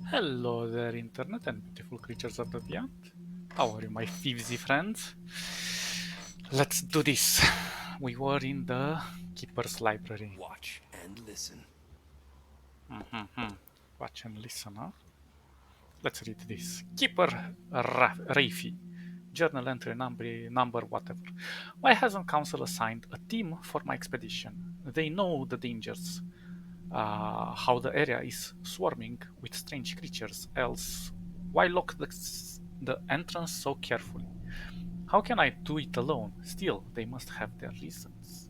Hello there, Internet and beautiful creatures of the beyond. How are you, my thievesy friends? Let's do this. We were in the Keeper's Library. Watch and listen. Mhm. Watch and listen, huh? Let's read this. Keeper Rafi. Journal entry number whatever. Why hasn't Council assigned a team for my expedition? They know the dangers. How the area is swarming with strange creatures, else why lock the entrance so carefully? How can I do it alone? Still, they must have their reasons.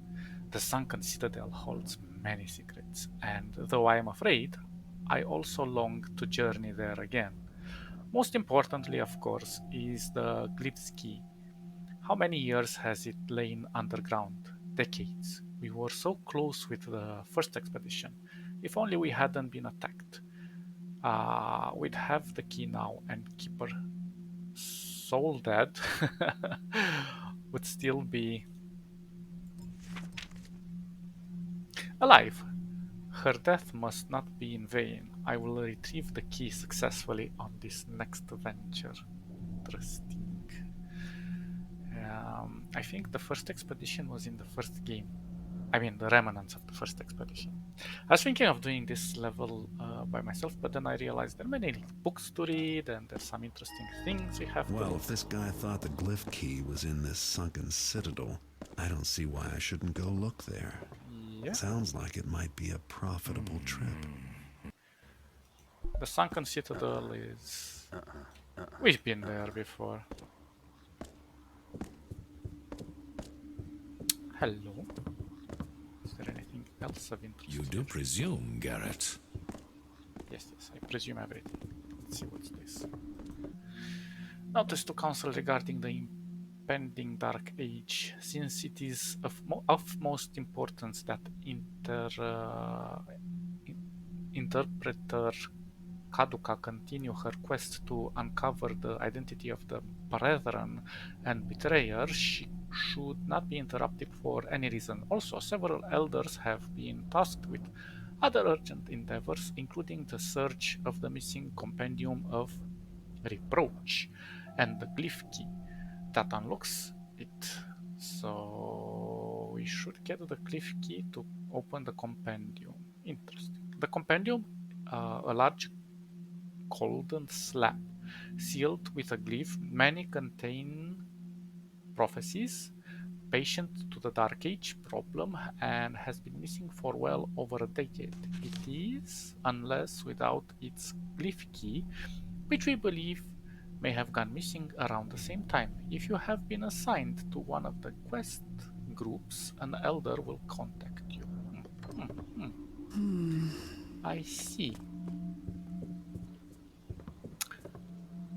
The sunken citadel holds many secrets, and though I am afraid, I also long to journey there again. Most importantly, of course, is the Glibsky. How many years has it lain underground? Decades. We were so close with the first expedition. If only we hadn't been attacked. We'd have the key now, and Keeper Soul Dead would still be alive. Her death must not be in vain. I will retrieve the key successfully on this next venture. Interesting. I think the first expedition was in the first game. I mean, the remnants of the first expedition. I was thinking of doing this level by myself, but then I realized there are many books to read and there's some interesting things we have to Well, look. if this guy thought the glyph key was in this sunken citadel, I don't see why I shouldn't go look there. Yeah, Sounds like it might be a profitable trip. the Sunken Citadel is. We've been there before. Hello. Is there anything else of You interest do here? presume, Garrett. Yes, I presume everything. Let's see what's this. Notice to counsel regarding the impending Dark Age, since it is of most importance that interpreter Kaduka continue her quest to uncover the identity of the Brethren and Betrayer. She should not be interrupted for any reason. Also, several elders have been tasked with other urgent endeavors, including the search of the missing Compendium of Reproach and the glyph key that unlocks it. So we should get the glyph key to open the compendium. Interesting. The compendium, a large golden slab sealed with a glyph. Many contain prophecies patient to the Dark Age problem and has been missing for well over a decade. It is, unless without its glyph key, which we believe may have gone missing around the same time. If you have been assigned to one of the quest groups, an elder will contact you. I see.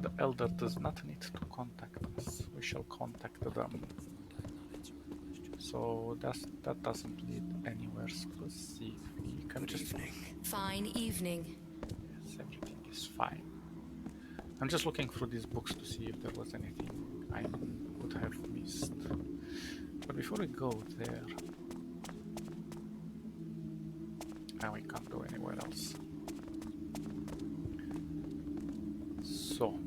The elder does not need to contact us. We shall contact them. So that doesn't lead anywhere specific. I'm Good just evening. Fine evening. yes, everything is fine. I'm just looking through these books to see if there was anything I could have missed. But before we go there, and we can't go anywhere else. So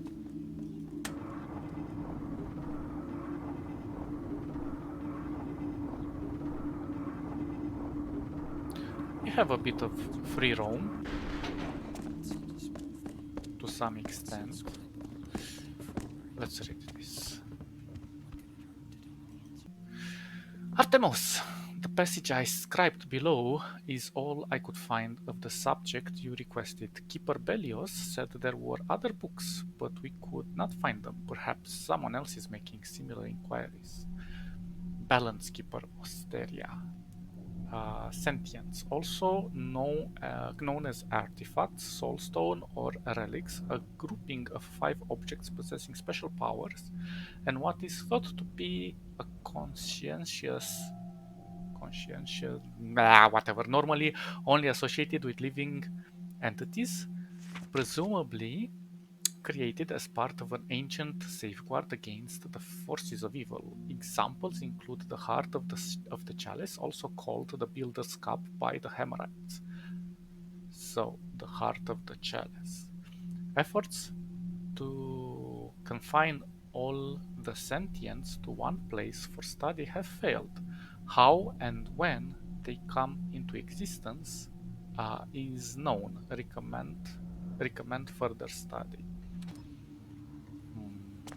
we have a bit of free roam to some extent. Let's read this. Artemus, the passage I scribed below is all I could find of the subject you requested. Keeper Bellios said there were other books, but we could not find them. Perhaps someone else is making similar inquiries. Balance Keeper Osteria. Sentience, also known as artifacts, soulstone, or relics, a grouping of 5 objects possessing special powers, and what is thought to be a whatever, normally only associated with living entities, presumably created as part of an ancient safeguard against the forces of evil. Examples include the Heart of the Chalice, also called the Builder's Cup by the Hammerites. So, the Heart of the Chalice. Efforts to confine all the sentients to one place for study have failed. How and when they come into existence is known. Recommend further study.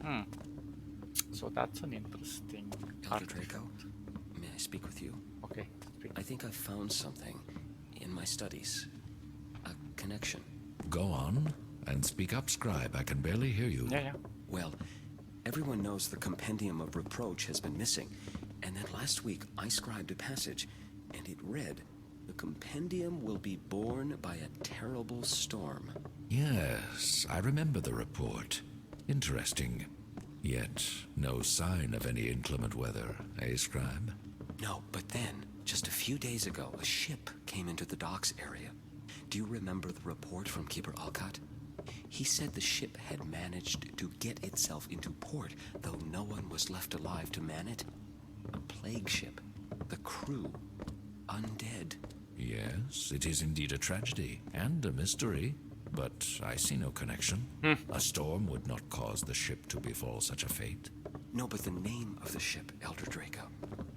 Hmm. So that's an interesting Elder Draco, artifact. may I speak with you? Okay, speak. I think I've found something in my studies. A connection. Go on and speak up, Scribe. I can barely hear you. Yeah. Well, everyone knows the Compendium of Reproach has been missing. And then last week, I scribed a passage, and it read, "The Compendium will be born by a terrible storm." Yes, I remember the report. Interesting. Yet, no sign of any inclement weather, eh, Scribe? No, but then, just a few days ago, a ship came into the docks area. Do you remember the report from Keeper Alcott? He said the ship had managed to get itself into port, though no one was left alive to man it. A plague ship. The crew. Undead. Yes, it is indeed a tragedy and a mystery, but I see no connection. A storm would not cause the ship to befall such a fate. No, but the name of the ship, Elder Draco.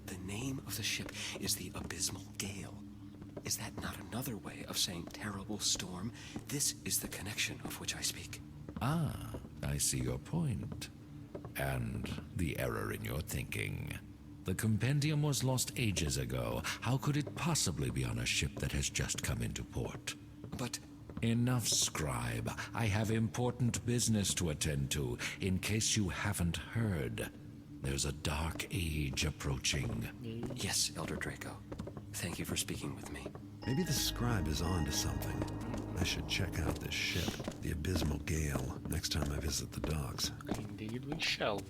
The name of the ship is the Abysmal Gale. Is that not another way of saying terrible storm? This is the connection of which I speak. Ah, I see your point. And the error in your thinking. The compendium was lost ages ago. How could it possibly be on a ship that has just come into port? But Enough, Scribe. I have important business to attend to, in case you haven't heard. There's a dark age approaching. yes, Elder Draco. Thank you for speaking with me. Maybe the Scribe is on to something. I should check out this ship, the Abysmal Gale, next time I visit the docks. Indeed we shall.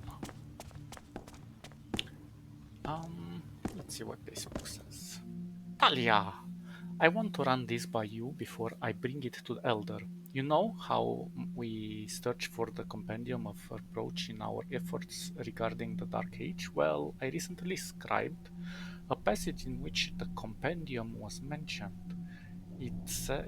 Let's see what this book says. Talia! I want to run this by you before I bring it to the Elder. You know how we search for the Compendium of Approach in our efforts regarding the Dark Age? Well, I recently scribed a passage in which the Compendium was mentioned. It said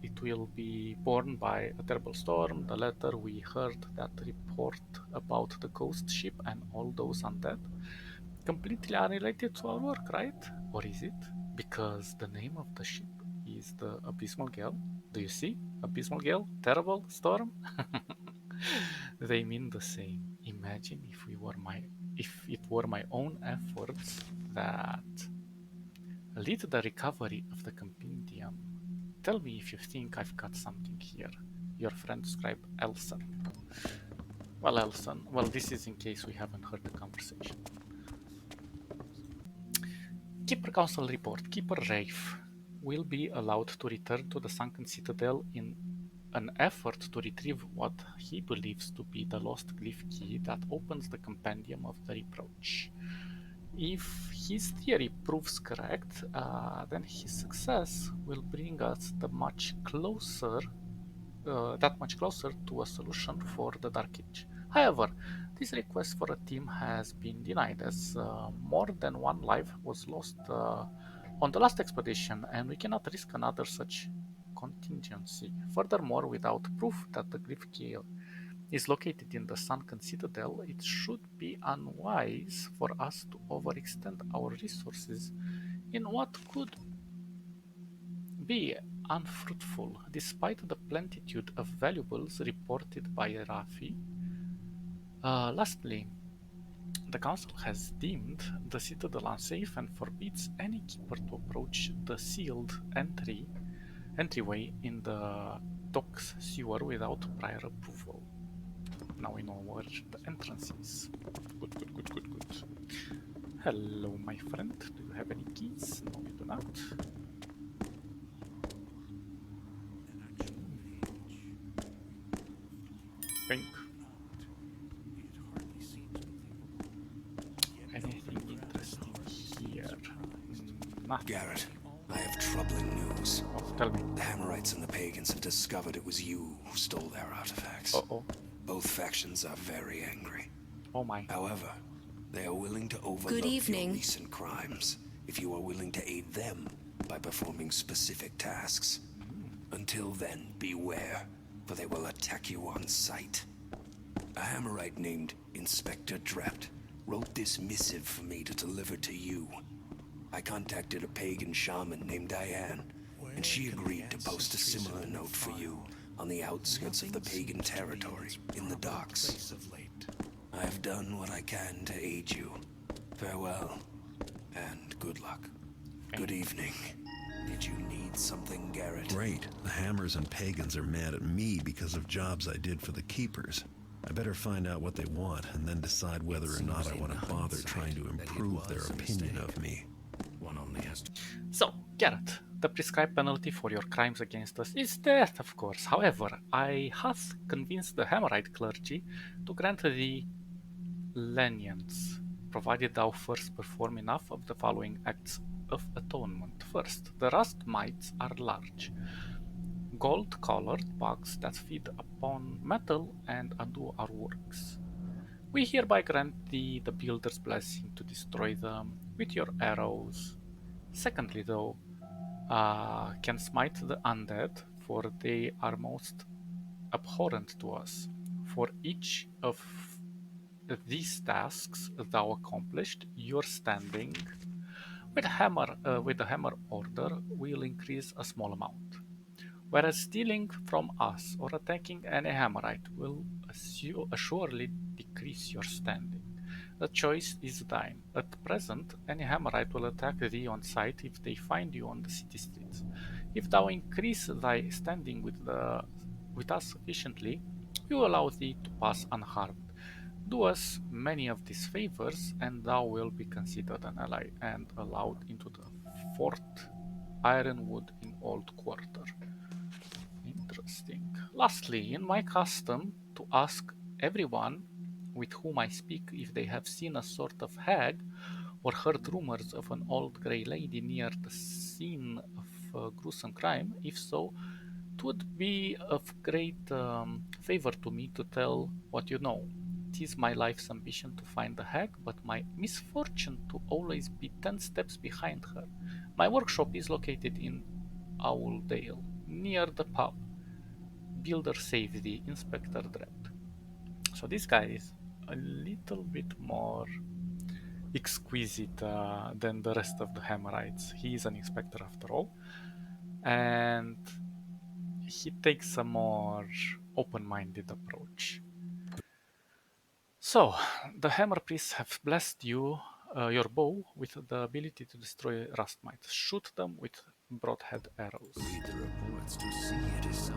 it will be born by a terrible storm. The letter we heard that report about the ghost ship and all those undead. Completely unrelated to our work, right? Or is it? Because the name of the ship is the Abysmal Gale. Do you see? Abysmal Gale, terrible storm. They mean the same. Imagine if it were my own efforts that lead to the recovery of the compendium. Tell me if you think I've got something here. Your friend scribe Elson. Well, Elson, this is in case we haven't heard the conversation. Keeper Council report. Keeper Rafe will be allowed to return to the sunken citadel in an effort to retrieve what he believes to be the lost glyph key that opens the compendium of the reproach. If his theory proves correct, then his success will bring us that much closer to a solution for the Dark Age. However, this request for a team has been denied as more than one life was lost on the last expedition, and we cannot risk another such contingency. Furthermore, without proof that the glyph key is located in the sunken citadel, it should be unwise for us to overextend our resources in what could be unfruitful, despite the plenitude of valuables reported by Rafi. Lastly, the Council has deemed the citadel unsafe and forbids any keeper to approach the sealed entryway in the docks sewer without prior approval. Now we know where the entrance is. Good. Hello, my friend. Do you have any keys? No, you do not. Pink. Anything interesting here? Nothing. Garrett, I have troubling news. Oh, tell me. The Hammerites and the Pagans have discovered it was you who stole their artifacts. Uh-oh. Both factions are very angry. Oh my. However, they are willing to overlook Good evening. your recent crimes if you are willing to aid them by performing specific tasks. Until then, beware, for they will attack you on sight. A Hammerite named Inspector Drept wrote this missive for me to deliver to you. I contacted a pagan shaman named Diane, and she agreed to post a similar note for you on the outskirts of the pagan territory in the docks. I have done what I can to aid you. Farewell, and good luck. Good evening. Did you need something, Garrett? Great. The Hammers and Pagans are mad at me because of jobs I did for the Keepers. I better find out what they want and then decide whether or not I want to bother trying to improve their opinion of me. One only has to... So, Garrett, the prescribed penalty for your crimes against us is death, of course. However, I have convinced the Hammerite clergy to grant thee lenience, provided thou first perform enough of the following acts of atonement. First, the rust mites are large, gold-colored bugs that feed upon metal and undo our works. We hereby grant thee the builder's blessing to destroy them with your arrows. Secondly, thou can smite the undead, for they are most abhorrent to us. For each of these tasks thou accomplished, your standing with the hammer order will increase a small amount, whereas stealing from us or attacking any Hammerite will assuredly decrease your standing. The choice is thine. At present, any Hammerite will attack thee on sight if they find you on the city streets. If thou increase thy standing with us sufficiently, we will allow thee to pass unharmed. Do us many of these favors, and thou wilt be considered an ally and allowed into the Fort Ironwood in Old Quarter. Interesting. Lastly, in my custom to ask everyone with whom I speak if they have seen a sort of hag or heard rumors of an old grey lady near the scene of a gruesome crime. If so, it would be of great favor to me to tell what you know. It is my life's ambition to find the hag, but my misfortune to always be 10 steps behind her. My workshop is located in Owldale, near the pub. Builder save thee, Inspector Dread. So this guy is a little bit more exquisite than the rest of the Hammerites. He is an inspector after all, and he takes a more open-minded approach. So, the Hammer Priests have blessed you, your bow, with the ability to destroy rust mites. Shoot them with broadhead arrows. Read the reports to see it is so.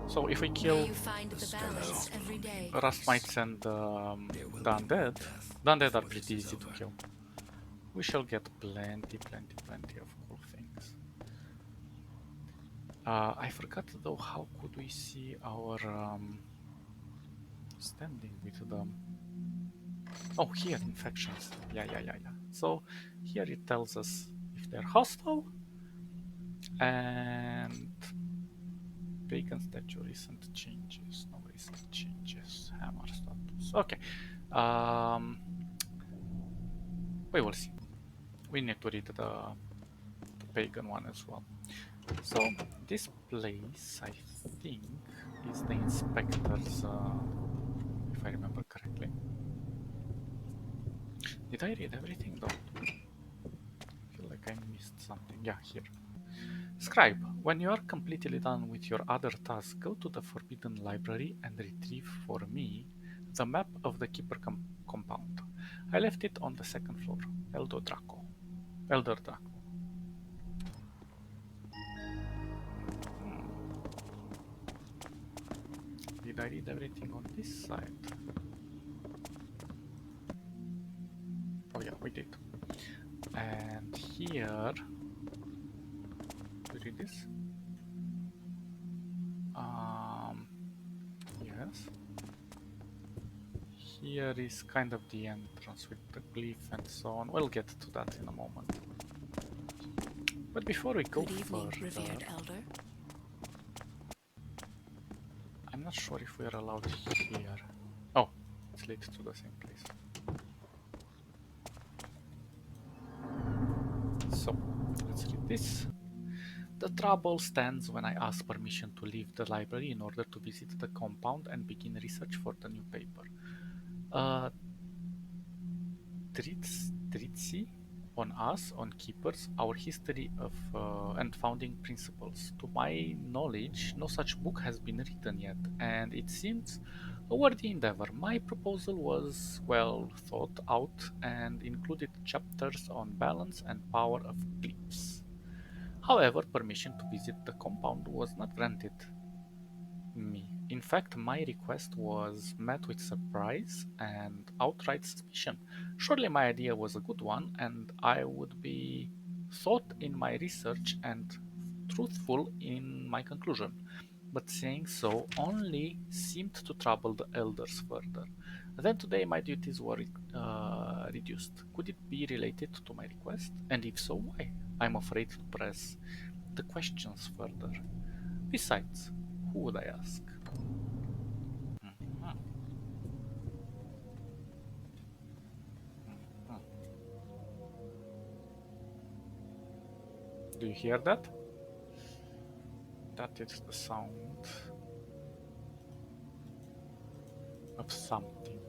So if we May kill you find the balance every day. rust mites and the undead are pretty easy to kill. We shall get plenty of cool things. I forgot though, how could we see our standing with them? Oh, here, infections. Yeah. So here it tells us if they're hostile and pagan statue, recent changes. No recent changes. Hammer status. Okay. We will see. We need to read the pagan one as well. So this place, I think, is the inspector's, if I remember correctly. Did I read everything though? I feel like I missed something. Yeah, here. Scribe, when you are completely done with your other tasks, go to the Forbidden Library and retrieve for me the map of the Keeper compound. I left it on the second floor. Elder Draco. Did I read everything on this side? Oh yeah, we did. And here... we read this? Yes. Here is kind of the entrance with the glyph and so on. We'll get to that in a moment. But before we go Good evening, further, revered elder. I'm not sure if we're allowed here. Oh, it's leads to the same place. So, let's read this. The The trouble stands when I ask permission to leave the library in order to visit the compound and begin research for the new paper. Tritsi on us, on keepers, our history of and founding principles. To my knowledge, no such book has been written yet, and it seems a worthy endeavor. My proposal was well thought out and included chapters on balance and power of glyphs. However, permission to visit the compound was not granted me. In fact, my request was met with surprise and outright suspicion. Surely my idea was a good one, and I would be thought in my research and truthful in my conclusion. But saying so only seemed to trouble the elders further. Then today my duties were reduced. Could it be related to my request? And if so, why? I'm afraid to press the questions further. Besides, who would I ask? Mhm. Mhm. Do you hear that? That is the sound of something.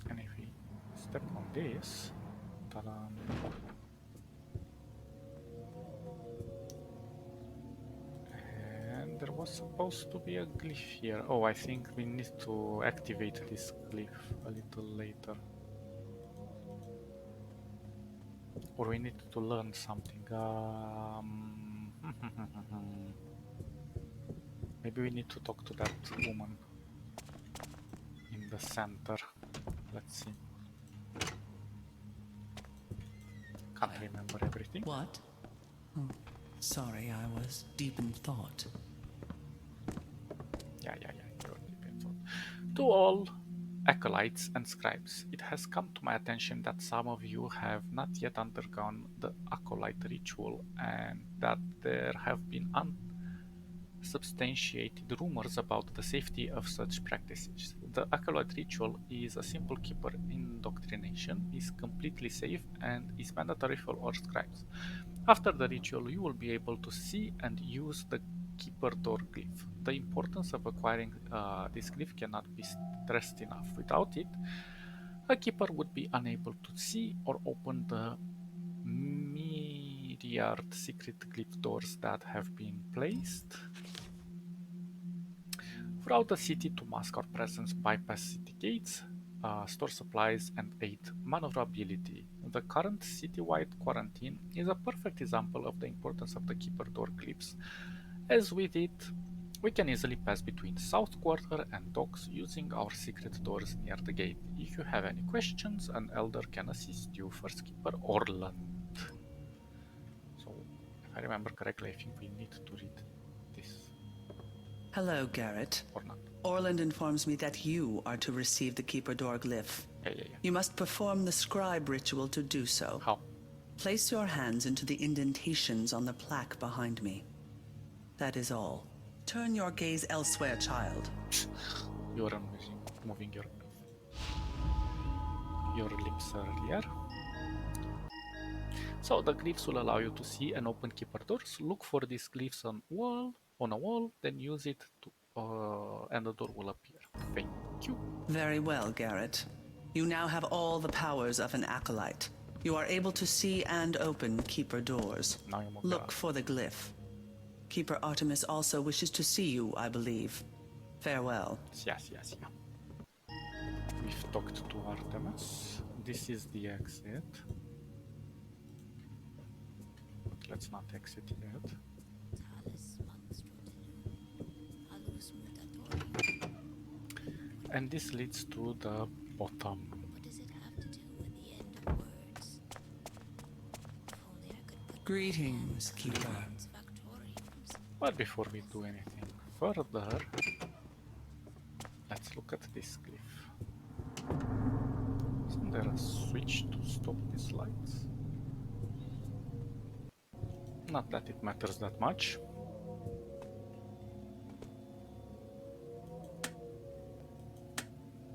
And if we step on this, ta-da, and there was supposed to be a glyph here. Oh, I think we need to activate this glyph a little later. Or we need to learn something. Maybe we need to talk to that woman in the center. Let's see. Can I remember everything? What? Oh, sorry, I was deep in thought. Yeah, you're deep in thought. To all acolytes and scribes, it has come to my attention that some of you have not yet undergone the acolyte ritual and that there have been unsubstantiated rumors about the safety of such practices. The acolyte ritual is a simple keeper indoctrination, is completely safe, and is mandatory for all scribes. After the ritual, you will be able to see and use the keeper door glyph. The importance of acquiring this glyph cannot be stressed enough. Without it, a keeper would be unable to see or open the myriad secret glyph doors that have been placed throughout the city to mask our presence, bypass city gates, store supplies, and aid maneuverability. The current citywide quarantine is a perfect example of the importance of the keeper door glyphs, as with it, we can easily pass between South Quarter and docks using our secret doors near the gate. If you have any questions, an elder can assist you. First Keeper Orland. So, if I remember correctly, I think we need to read this. Hello, Garrett. Or not. Orland informs me that you are to receive the Keeper Door glyph. Yeah. You must perform the scribe ritual to do so. How? Place your hands into the indentations on the plaque behind me. That is all. Turn your gaze elsewhere, child. You're moving your lips earlier. So the glyphs will allow you to see and open keeper doors. Look for these glyphs on a wall, then use it to, and the door will appear. Thank you. Very well, Garrett. You now have all the powers of an acolyte. You are able to see and open keeper doors. Now you move Look for the glyph. Keeper Artemis also wishes to see you, I believe. Farewell. Yes. We've talked to Artemis. This is the exit. But let's not exit yet. And this leads to the bottom. What does it have to do with the end of words? If only I could put Greetings, Keeper. factoriums. But before we do anything further, let's look at this glyph. Isn't there a switch to stop these lights? Not that it matters that much.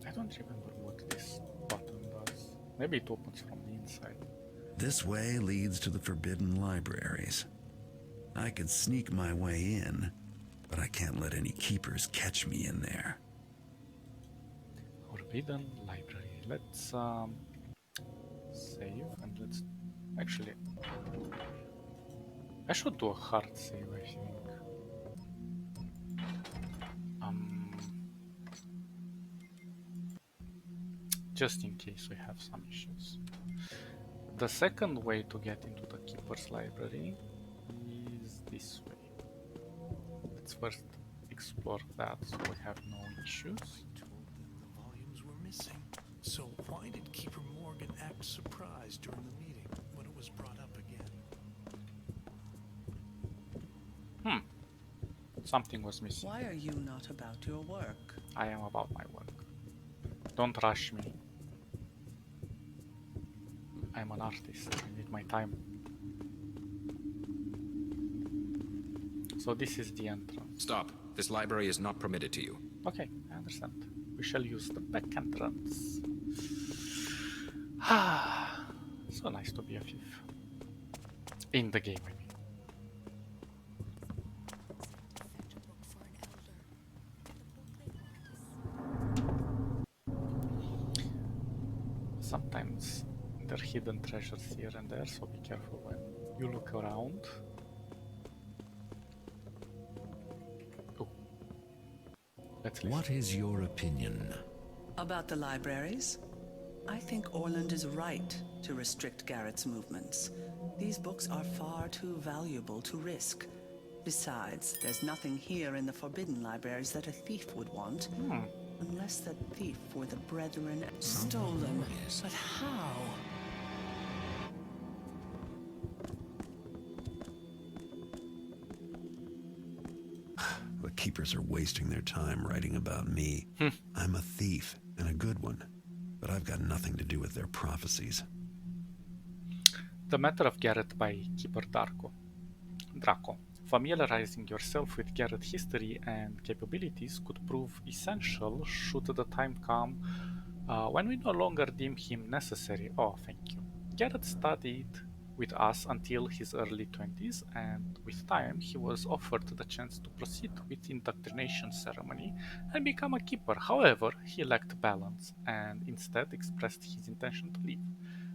I don't remember what this button does. Maybe it opens from the inside. This way leads to the forbidden libraries. I could sneak my way in, but I can't let any keepers catch me in there. Forbidden library. Let's save and let's actually. I should do a hard save, I think. Just in case we have some issues. The second way to get into the Keeper's library is this way. Let's first explore that so we have no issues. Told them the volumes were missing. So why did Keeper Morgan act surprised during the meeting when it was brought up again? Something was missing. Why are you not about your work? I am about my work. Don't rush me. I'm an artist. I need my time. So this is the entrance. Stop. This library is not permitted to you. Okay, I understand. We shall use the back entrance. So nice to be a thief. In the game, I mean. Fetch a book for an elder. The book they want is Sometimes there are hidden treasures here and there, so be careful when you look around. Oh. Let's listen. What is your opinion? About the libraries? I think Orland is right to restrict Garrett's movements. These books are far too valuable to risk. Besides, there's nothing here in the forbidden libraries that a thief would want. Unless that thief were the Brethren stole them. Yes. But how? The keepers are wasting their time writing about me. I'm a thief, and a good one. But I've got nothing to do with their prophecies. The Matter of Garrett by Keeper Draco. Familiarizing yourself with Garrett history and capabilities could prove essential should the time come when we no longer deem him necessary. Oh, thank you. Garrett studied with us until his early 20s, and with time he was offered the chance to proceed with indoctrination ceremony and become a keeper. However, he lacked balance and instead expressed his intention to leave.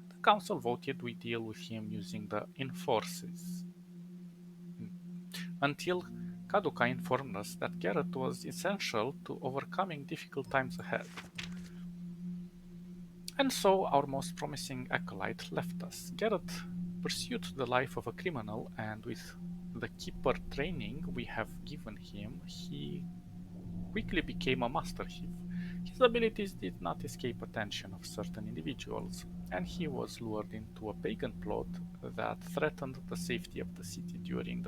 The council voted we deal with him using the enforces. Until Kaduka informed us that Garrett was essential to overcoming difficult times ahead. And so our most promising acolyte left us. Garrett pursued the life of a criminal, and with the keeper training we have given him, he quickly became a master thief. His abilities did not escape attention of certain individuals, and he was lured into a pagan plot that threatened the safety of the city during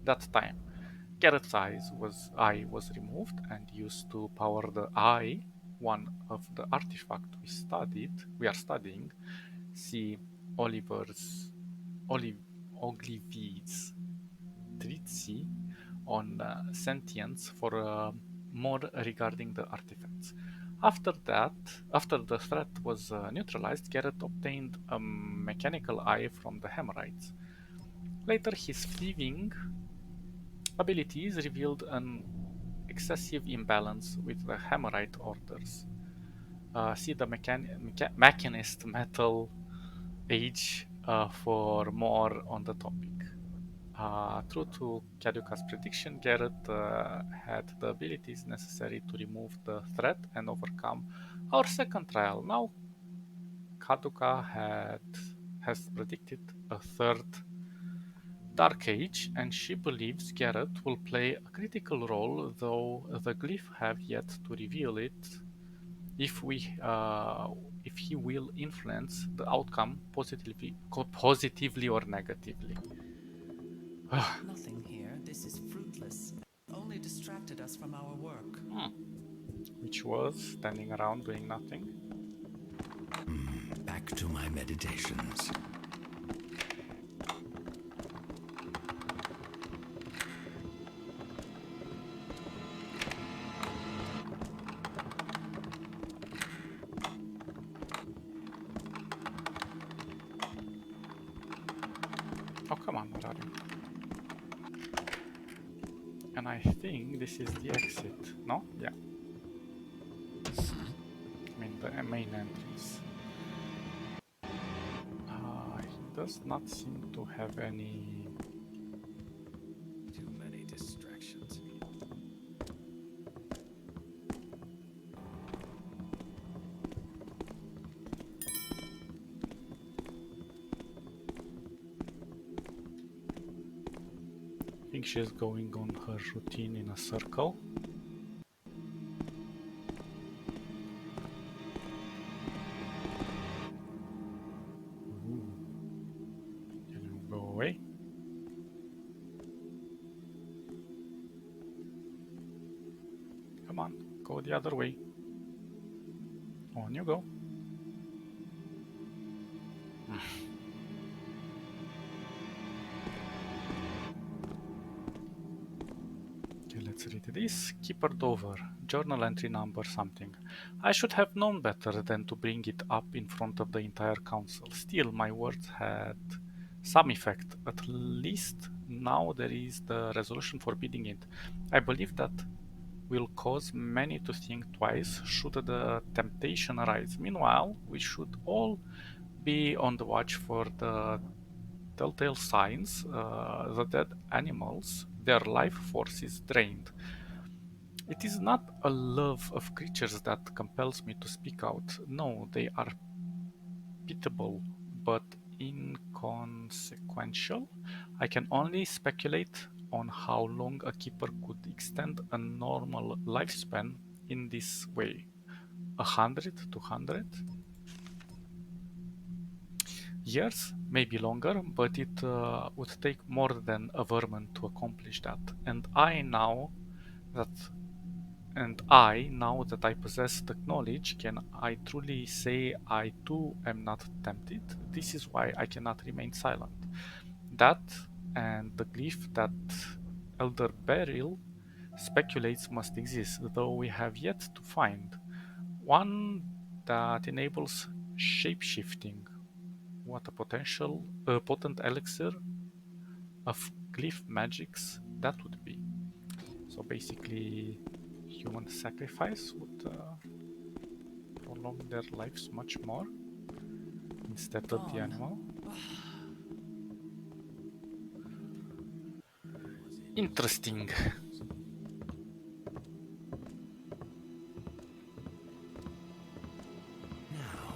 that time. Garrett's eye was removed and used to power the eye, one of the artifacts we are studying. See Ogilvy's treatise on sentience for more regarding the artifacts. After the threat was neutralized, Garrett obtained a mechanical eye from the Hemorrhoids. Later, his thieving abilities revealed an excessive imbalance with the Hemorrhoid orders. See the Machinist Metal Age for more on the topic. True to Kaduka's prediction, Garrett had the abilities necessary to remove the threat and overcome our second trial. Now, Kaduka has predicted a third Dark Age, and she believes Garrett will play a critical role, though the glyph have yet to reveal it. If he will influence the outcome positively or negatively. Nothing here. This is fruitless. Only distracted us from our work. Which was standing around doing nothing. Back to my meditations. Come on, where are you? And I think this is the exit, no? Yeah. I mean, the main entrance. He does not seem to have any... Too many distractions. I think she's going on her routine in a circle. Ooh. Can you go away? Come on, go the other way. On you go. Okay, let's read this. Keeper Dover, journal entry number something. I should have known better than to bring it up in front of the entire council. Still, my words had some effect. At least now there is the resolution forbidding it. I believe that will cause many to think twice should the temptation arise. Meanwhile, we should all be on the watch for the telltale signs. The dead animals, their life force is drained. It is not a love of creatures that compels me to speak out. No, they are pitiable, but inconsequential. I can only speculate on how long a keeper could extend a normal lifespan in this way. 100, 200 years, maybe longer, but it would take more than a vermin to accomplish that. That now that I possess the knowledge, can I truly say I too am not tempted? This is why I cannot remain silent. That and the glyph that Elder Beryl speculates must exist, though we have yet to find one that enables shapeshifting. What a potent elixir of glyph magics that would be. So basically, human sacrifice would prolong their lives much more instead of the animal. Interesting. Now,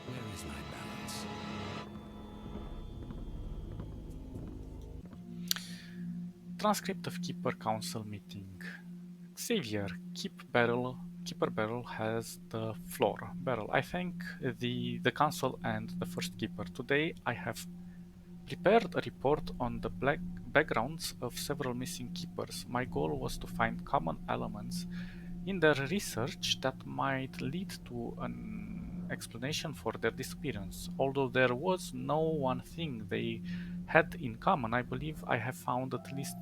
where is my balance? Transcript of Keeper Council meeting. Xavier, Keeper Beryl has the floor. Beryl, I thank the council and the first keeper. Today I have prepared a report on the backgrounds of several missing keepers. My goal was to find common elements in their research that might lead to an explanation for their disappearance. Although there was no one thing they had in common, I believe I have found at least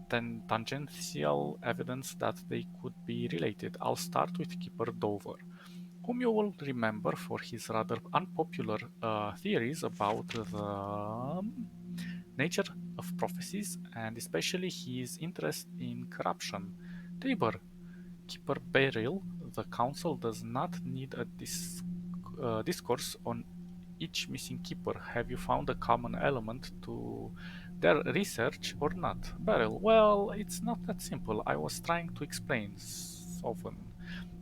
tangential evidence that they could be related. I'll start with Keeper Dover, whom you will remember for his rather unpopular theories about the nature of prophecies and especially his interest in corruption. Tabor, Keeper Beryl, the council does not need a discourse on each missing keeper. Have you found a common element to their research or not? Beryl, well, it's not that simple. I was trying to explain. Sovereign.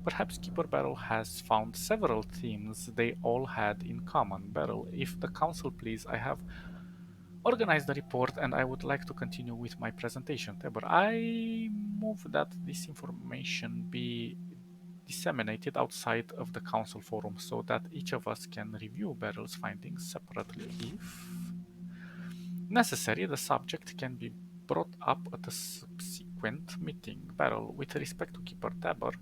Perhaps Keeper Beryl has found several themes they all had in common. Beryl, if the council please, I have organized the report and I would like to continue with my presentation. Tabor, I move that this information be disseminated outside of the council forum so that each of us can review Beryl's findings separately. If necessary, the subject can be brought up at a subsequent meeting. Beryl, with respect to Keeper Tabor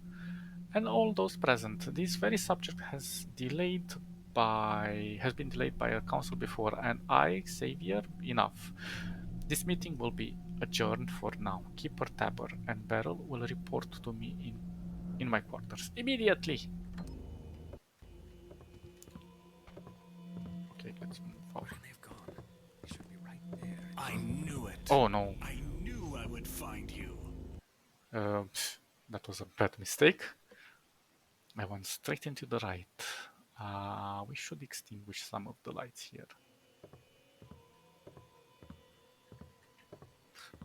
and all those present, this very subject has been delayed by a council before, and I, Xavier, enough. This meeting will be adjourned for now. Keeper Tabor and Beryl will report to me in my quarters immediately. Okay, let's move forward. Where can they have gone? They sure I knew it. Oh no. I knew I would find you. That was a bad mistake. I went straight into the right. We should extinguish some of the lights here.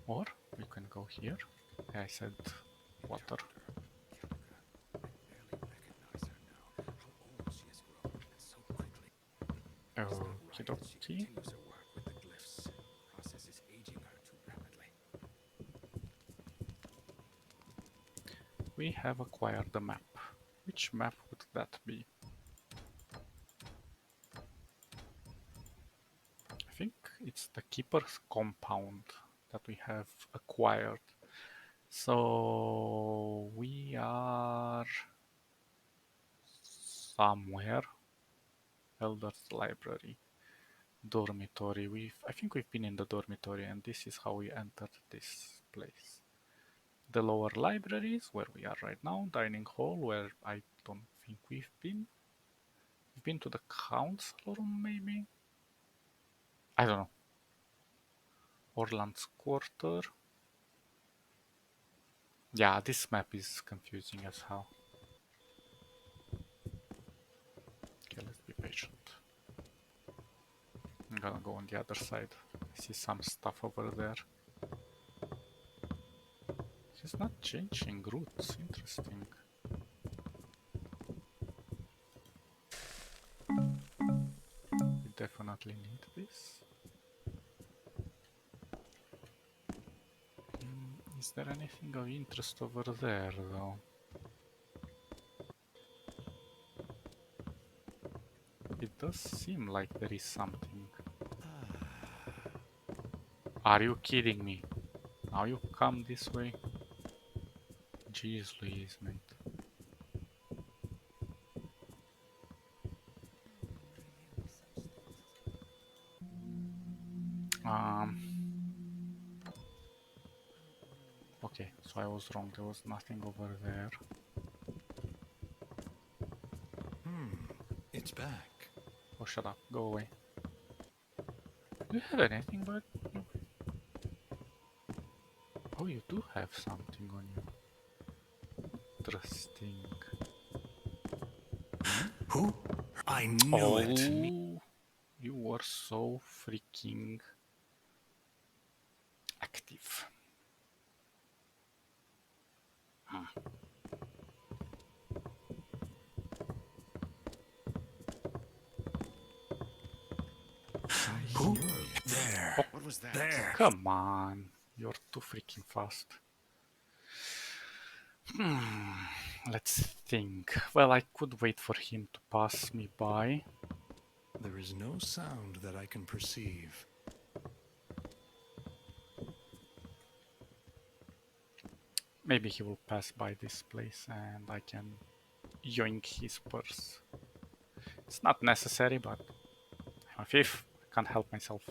Or we can go here. I said water. Okie dokie. We have acquired the map. Which map would that be? I think it's the Keeper's compound that we have acquired. So we are somewhere. Elder's Library. Dormitory. I think we've been in the dormitory, and this is how we entered this place. The lower library is where we are right now. Dining hall, where I don't think we've been. We've been to the council room, maybe? I don't know. Orland's quarter. Yeah, this map is confusing as hell. Okay, let's be patient. I'm gonna go on the other side. I see some stuff over there. He's not changing routes. Interesting. We definitely need this. Is there anything of interest over there, though? It does seem like there is something. Are you kidding me? Now you come this way? Jeez Louise, mate. Okay, so I was wrong. There was nothing over there. It's back. Oh, shut up. Go away. Do you have anything, but... Oh, you do have something on you. Interesting. Who? I knew it. You were so freaking active. Who? There. Oh, What was that? There. come on. You're too freaking fast. Let's think. Well, I could wait for him to pass me by. There is no sound that I can perceive. Maybe he will pass by this place and I can yoink his purse. It's not necessary, but I'm a thief. I can't help myself.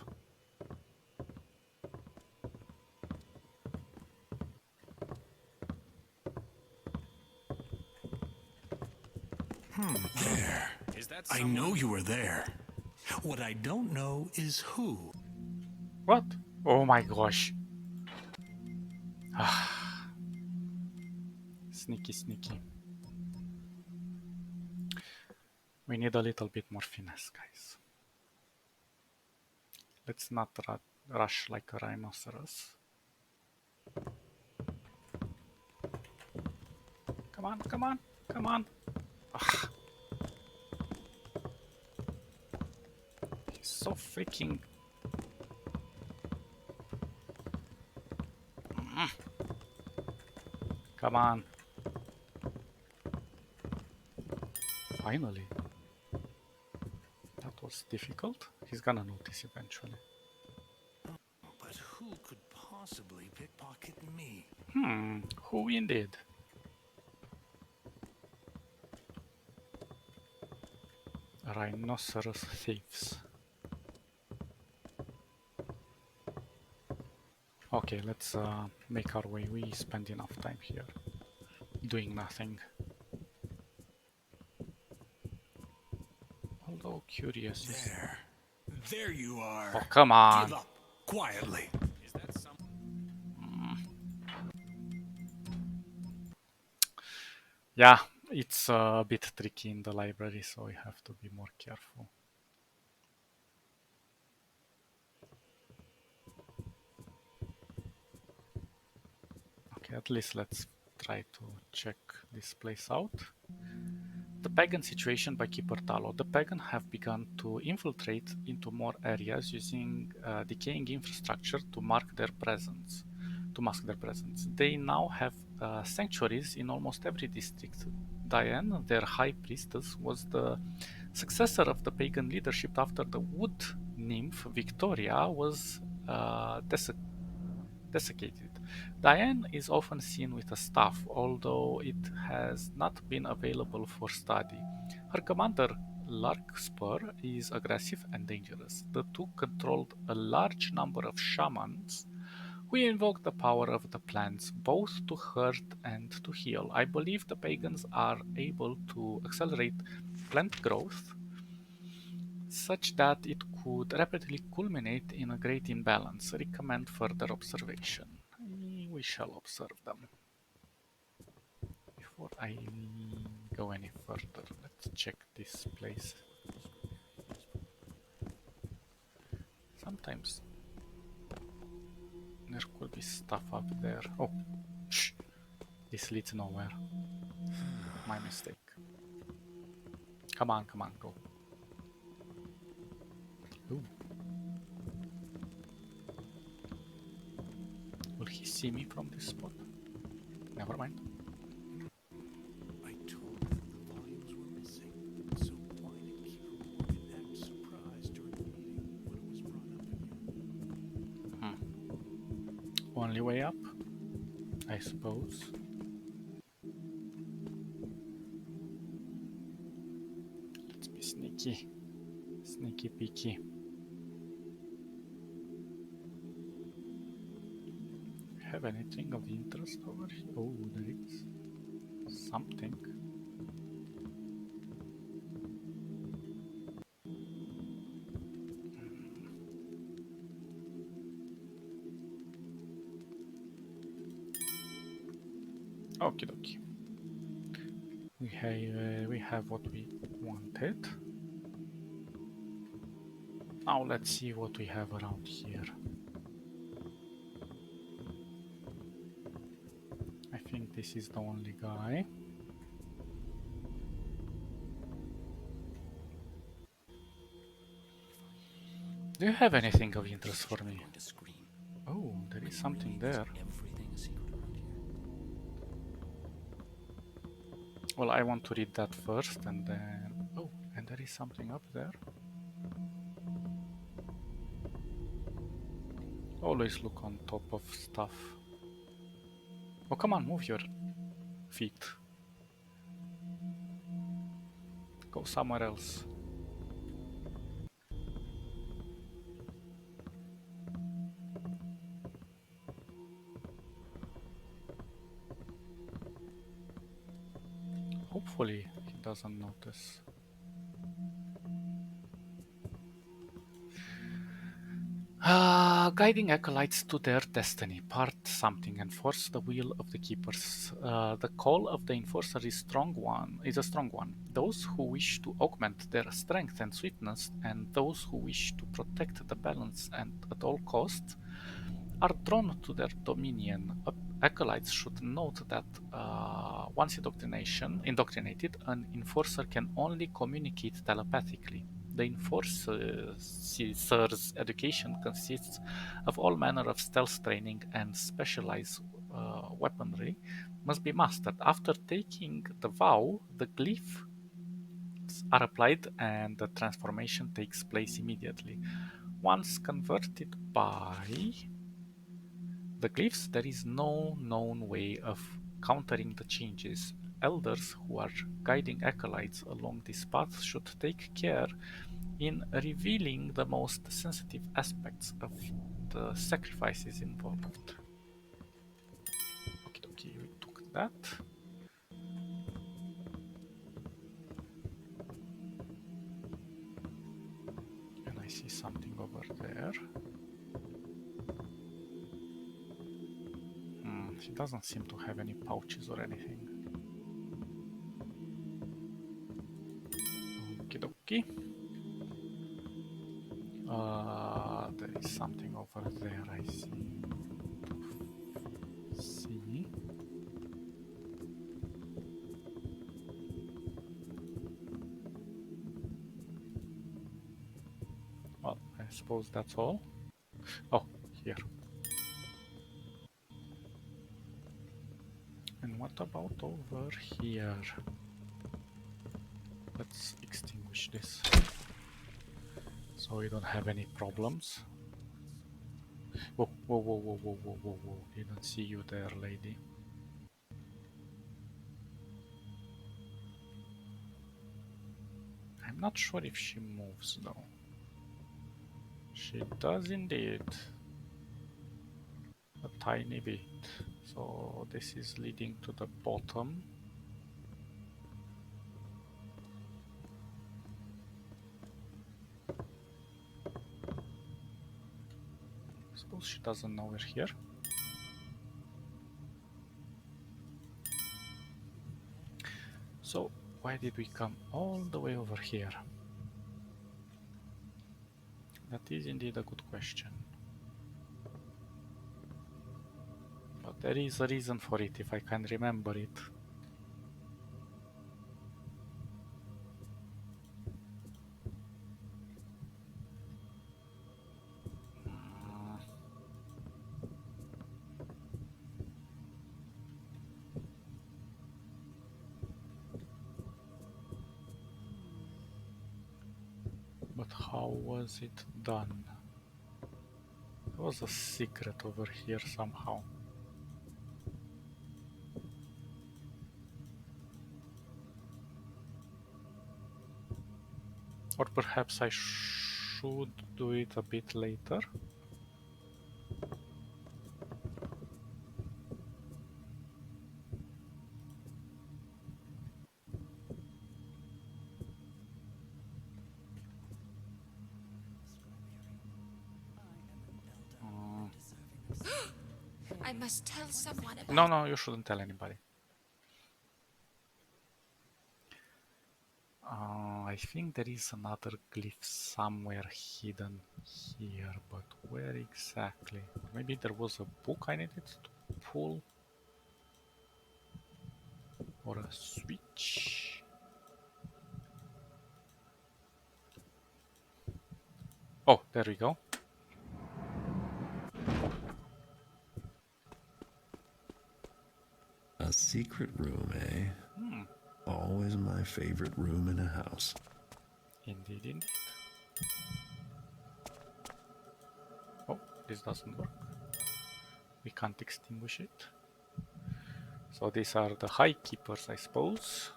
There. Is that I know you were there. What I don't know is who. What? Oh my gosh. Sneaky, sneaky. We need a little bit more finesse, guys. Let's not rush like a rhinoceros. Come on, come on, come on. Ugh. He's so freaking... Come on. Finally. That was difficult. He's gonna notice eventually. But who could possibly pickpocket me? Who indeed? Rhinoceros thieves. Okay, let's make our way. We spend enough time here doing nothing. Although curious is... There you are. Oh, come on! Give up. quietly. Yeah, it's a bit tricky in the library, so we have to be more careful. Okay, at least let's try to check this place out. The pagan situation by Keeper Talo. The pagan have begun to infiltrate into more areas using decaying infrastructure to mark their presence. To mask their presence. They now have sanctuaries in almost every district. Diane, their high priestess, was the successor of the pagan leadership after the wood nymph Victoria was desiccated. Diane is often seen with a staff, although it has not been available for study. Her commander, Larkspur, is aggressive and dangerous. The two controlled a large number of shamans who invoke the power of the plants both to hurt and to heal. I believe the pagans are able to accelerate plant growth such that it could rapidly culminate in a great imbalance. Recommend further observation. We shall observe them. Before I go any further, let's check this place. Sometimes there could be stuff up there. Oh, shh. This leads nowhere. My mistake. Come on, go. Ooh. Will he see me from this spot? Never mind. I told you the volumes were missing. So why did Keeper Morgan act surprised during the meeting when it was brought up again? Only way up, I suppose. Let's be sneaky. Sneaky peeky. Have anything of interest over here? Oh, there is something. Okie dokie. We have what we wanted. Now let's see what we have around here. I think this is the only guy. Do you have anything of interest for me? Oh, there is something there. Everything a secret around here. Well, I want to read that first and then... Oh, and there is something up there. Always look on top of stuff. Oh, come on, move your feet. Go somewhere else. Hopefully he doesn't notice. Guiding acolytes to their destiny. Part something. Enforce the will of the keepers. The call of the enforcer is a strong one. Those who wish to augment their strength and sweetness, and those who wish to protect the balance and at all costs, are drawn to their dominion. Acolytes should note that once indoctrinated, an enforcer can only communicate telepathically. The enforcer's education consists of all manner of stealth training, and specialized weaponry must be mastered. After taking the vow, the glyphs are applied and the transformation takes place immediately. Once converted by the glyphs, there is no known way of countering the changes. Elders who are guiding acolytes along this path should take care in revealing the most sensitive aspects of the sacrifices involved. Okie dokie, we took that. And I see something over there. He doesn't seem to have any pouches or anything. Okie dokie. There is something over there, I see. See. Well, I suppose that's all. Oh, here. And what about over here? Let's extinguish this so we don't have any problems. Whoa, whoa, whoa, whoa, whoa, whoa, whoa, whoa. Didn't see you there, lady. I'm not sure if she moves though. She does indeed. A tiny bit. So this is leading to the bottom. Suppose she doesn't know we're here. So why did we come all the way over here? That is indeed a good question. But there is a reason for it, if I can remember it. But how was it done? There was a secret over here somehow. Or perhaps I should do it a bit later. I must tell someone about No, you shouldn't tell anybody. I think there is another glyph somewhere hidden here, but where exactly? Maybe there was a book I needed to pull? Or a switch? Oh, there we go. A secret room, eh? Always my favorite room in a house. Indeed, indeed. Oh, this doesn't work. We can't extinguish it. So these are the high keepers, I suppose.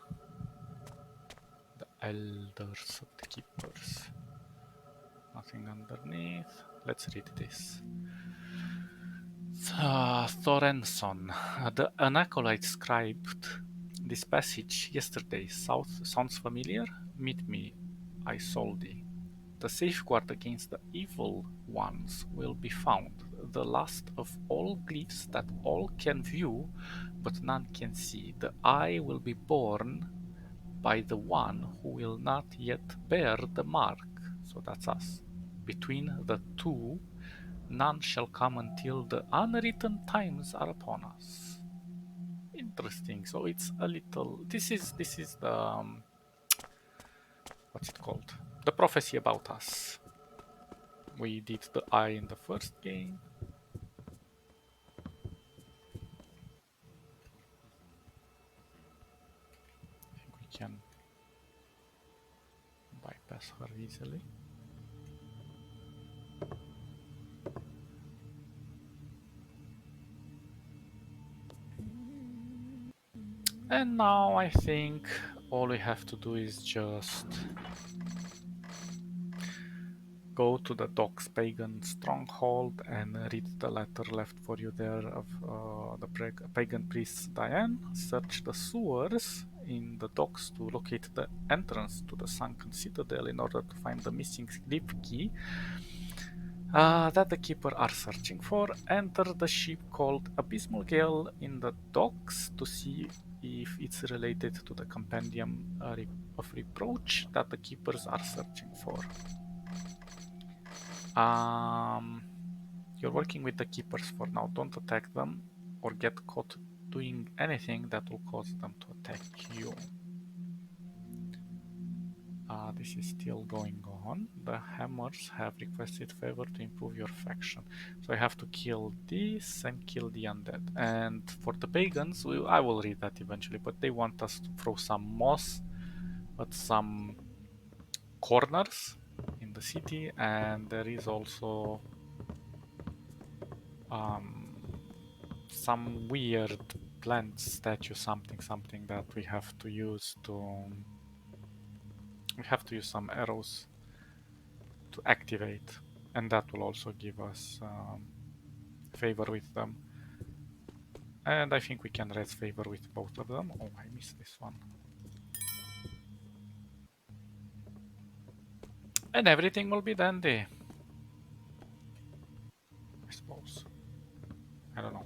The elders of the keepers. Nothing underneath. Let's read this. Thorenson. An acolyte scribed this passage yesterday. Sounds familiar? Meet me, Isolde. The safeguard against the evil ones will be found, the last of all glyphs that all can view, but none can see. The eye will be borne by the one who will not yet bear the mark. So that's us. Between the two, none shall come until the unwritten times are upon us. Interesting. So it's a little. This is the what's it called? The prophecy about us. We did the eye in the first game. I think we can bypass her easily. And now I think all we have to do is just go to the Doc's Pagan Stronghold and read the letter left for you there of the Pagan Priest Diane. Search the sewers in the docks to locate the entrance to the sunken citadel in order to find the missing glyph key. that the keeper are searching for. Enter the ship called Abysmal Gale in the docks to see if it's related to the compendium of reproach that the keepers are searching for. You're working with the keepers for now. Don't attack them or get caught doing anything that will cause them to attack you. This is still going on. The Hammers have requested favor to improve your faction. So I have to kill this and kill the undead. And for the pagans, I will read that eventually, but they want us to throw some moss at some corners in the city, and there is also some weird plant statue, something that we have to use some arrows to activate, and that will also give us favor with them. And I think we can raise favor with both of them. Oh, I missed this one. And everything will be dandy, I suppose. I don't know.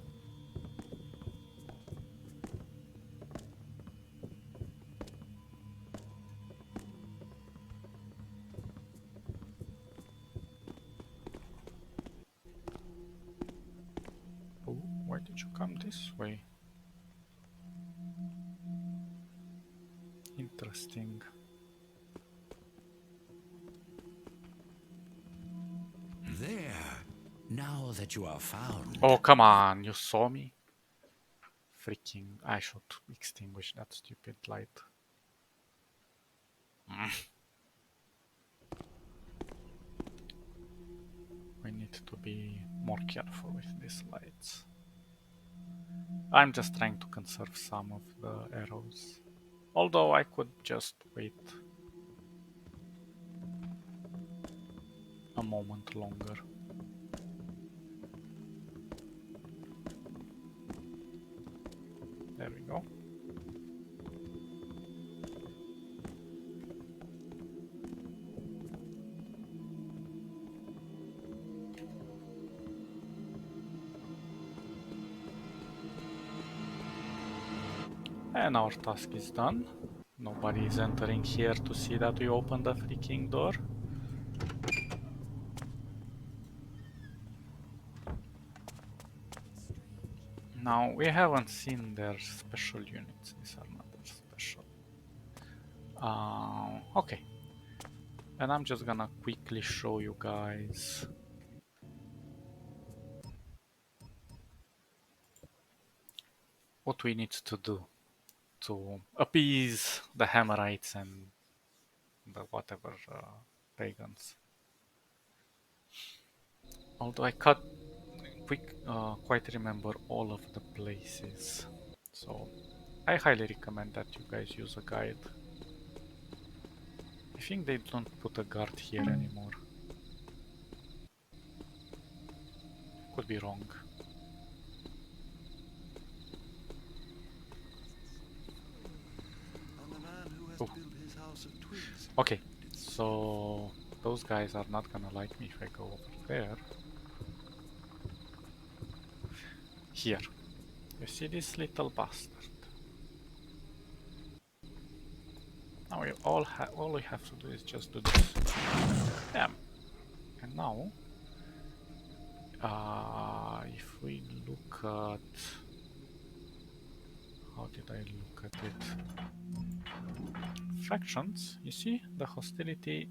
Oh, why did you come this way? Interesting. There. Now that you are found. Oh, come on, you saw me? Freaking, I should extinguish that stupid light. We need to be more careful with these lights. I'm just trying to conserve some of the arrows. Although I could just wait a moment longer. There we go. And our task is done. Nobody is entering here to see that we opened the freaking door. Now, we haven't seen their special units. These are not their special. Okay. And I'm just gonna quickly show you guys what we need to do to appease the Hammerites and the whatever pagans. Although I can't quite remember all of the places, so I highly recommend that you guys use a guide. I think they don't put a guard here anymore. Could be wrong. Oh. Okay, so those guys are not gonna like me if I go over there. Here. You see this little bastard? Now all we have to do is just do this. Damn. And now, if we look at... How did I look at it? Factions, you see, the hostility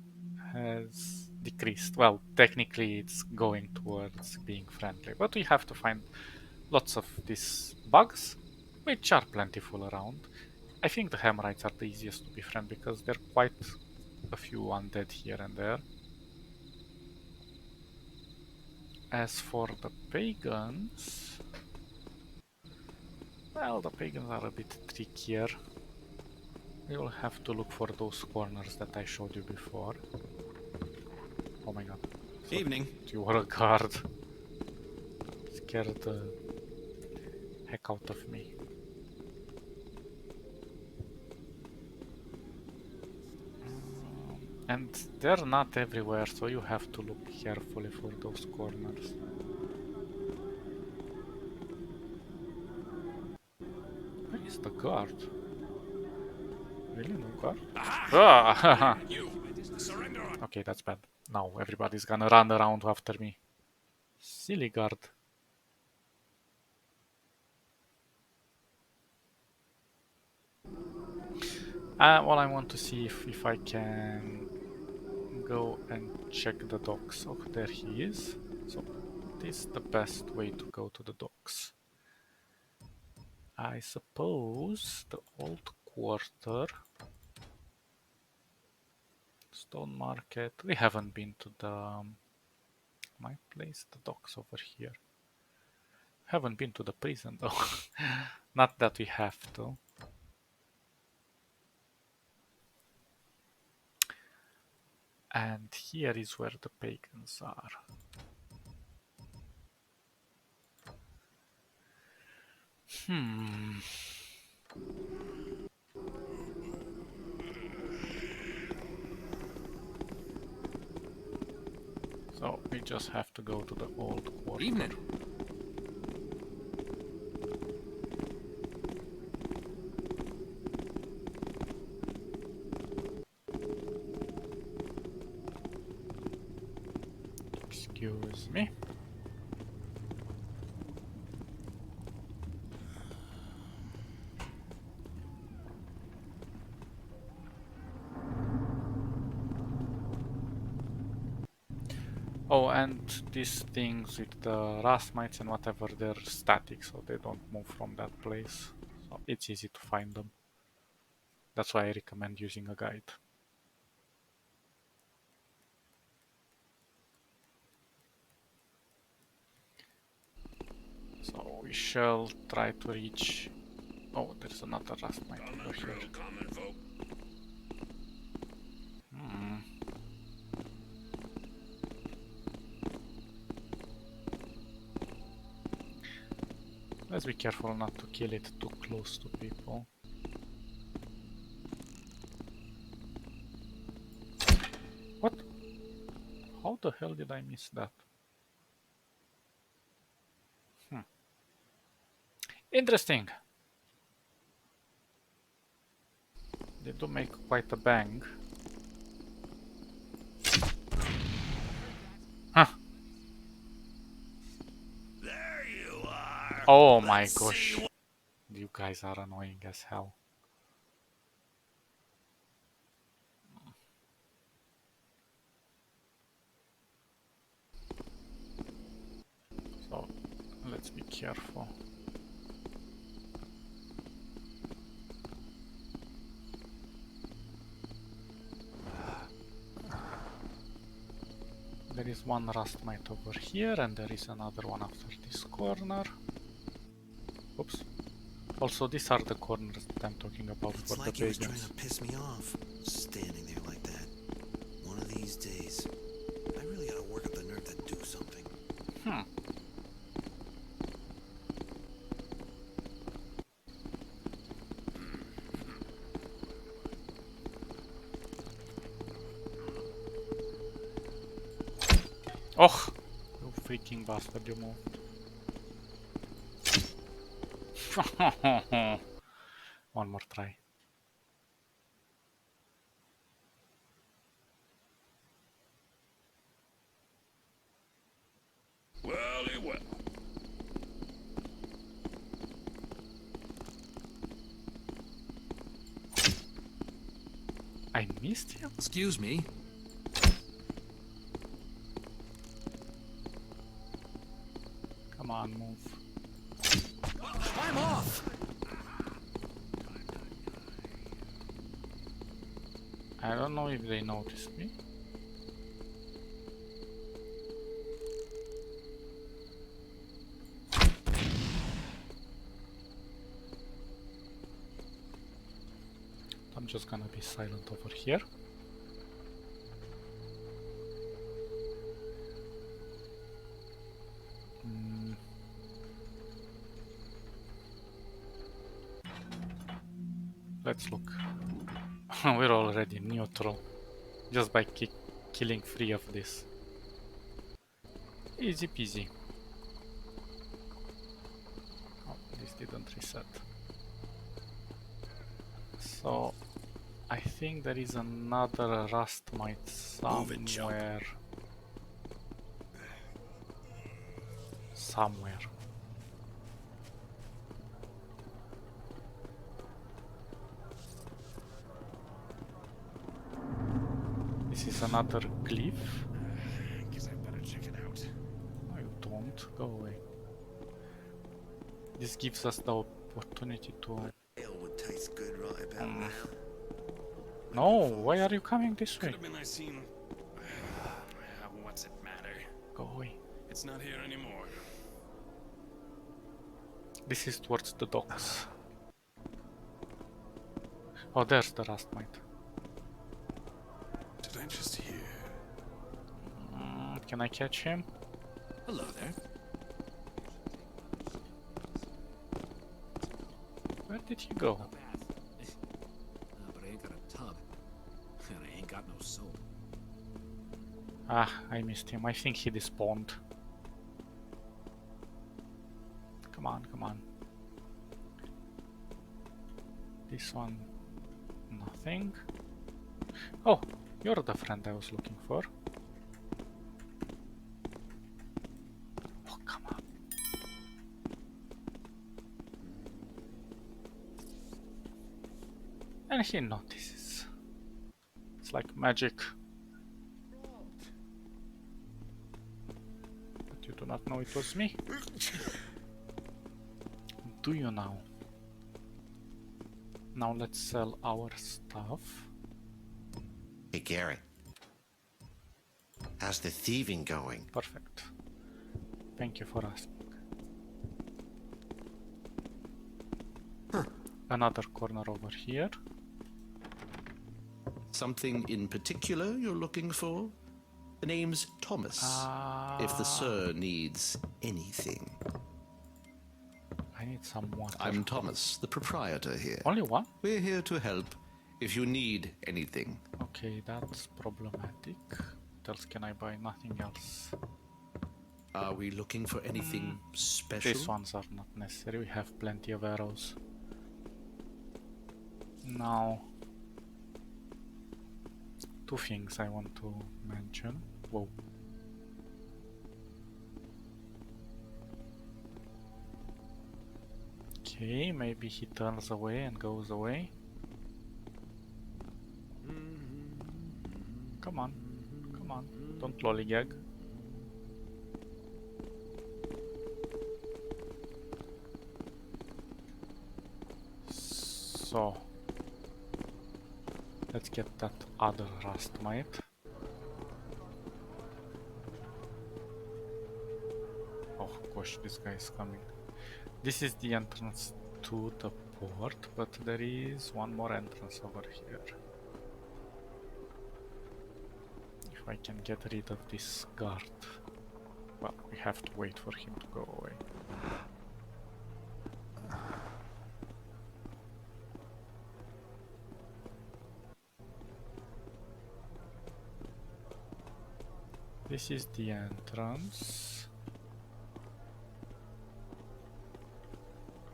has decreased. Well, technically it's going towards being friendly, but we have to find lots of these bugs, which are plentiful around. I think the Hammerites are the easiest to befriend because there are quite a few undead here and there. As for the pagans, well, the pagans are a bit trickier. We will have to look for those corners that I showed you before. Oh my god. So Evening. you were a guard. Scared the heck out of me. And they're not everywhere, so you have to look carefully for those corners. Where is the guard? Really, no guard? Ah! Okay, that's bad. Now everybody's gonna run around after me. Silly guard. Well, I want to see if I can go and check the docks. Oh, there he is. So, this is the best way to go to the docks. I suppose the old quarter, stone market. We haven't been to the my place, the docks over here. Haven't been to the prison though. Not that we have to. And here is where the pagans are. So we just have to go to the old quarter. Evening. Excuse me. Oh, and these things with the rust mites and whatever, they're static, so they don't move from that place. So it's easy to find them. That's why I recommend using a guide. So we shall try to reach... Oh, there's another rust mite over here. Let's be careful not to kill it too close to people. What? How the hell did I miss that? Interesting. They do make quite a bang. Huh. There you are. Oh my gosh. You guys are annoying as hell. So let's be careful. There is one rust mite over here, and there is another one after this corner. Oops. Also, these are the corners that I'm talking about It's for like the he was trying pagans. to piss me off, standing there like that. One of these days, I really ought to work up the nerve to do something. Oh! You freaking bastard, you moved. One more try. Welly well. I missed him? Excuse me. Come on, move. I'm off. I don't know if they noticed me. I'm just gonna be silent over here. Let's look. We're already neutral. Just by killing 3 of this. Easy peasy. Oh, this didn't reset. So I think there is another rust mite somewhere. Somewhere. This is another glyph. Guess I better check it out. No, you don't. Go away. This gives us the opportunity to... Ale would taste good right about now. No, why are you coming this way? Could have been I seen. What's it matter? Go away. It's not here anymore. This is towards the docks. Oh, there's the rust mite. Did I just hear? Can I catch him? Hello there. Where did he go? But I ain't got a tub. And I ain't got no soap. Ah, I missed him. I think he despawned. Come on, come on. This one, nothing. Oh, you're the friend I was looking for. Oh, come on. And he notices. It's like magic. But you do not know it was me. Do you now? Now let's sell our stuff. Hey, Gary. How's the thieving going? Perfect. Thank you for asking. Another corner over here. Something in particular you're looking for? The name's Thomas. If the sir needs anything. I need some water. I'm Thomas, the proprietor here. Only one? We're here to help if you need anything. Okay, that's problematic. What else can I buy? Nothing else. Are we looking for anything special? These ones are not necessary. We have plenty of arrows. Now, 2 things I want to mention. Whoa. Okay, maybe he turns away and goes away. Come on, come on, don't lollygag. So, let's get that other rust mite. Oh gosh, this guy is coming. This is the entrance to the port, but there is one more entrance over here. If I can get rid of this guard. Well, we have to wait for him to go away. This is the entrance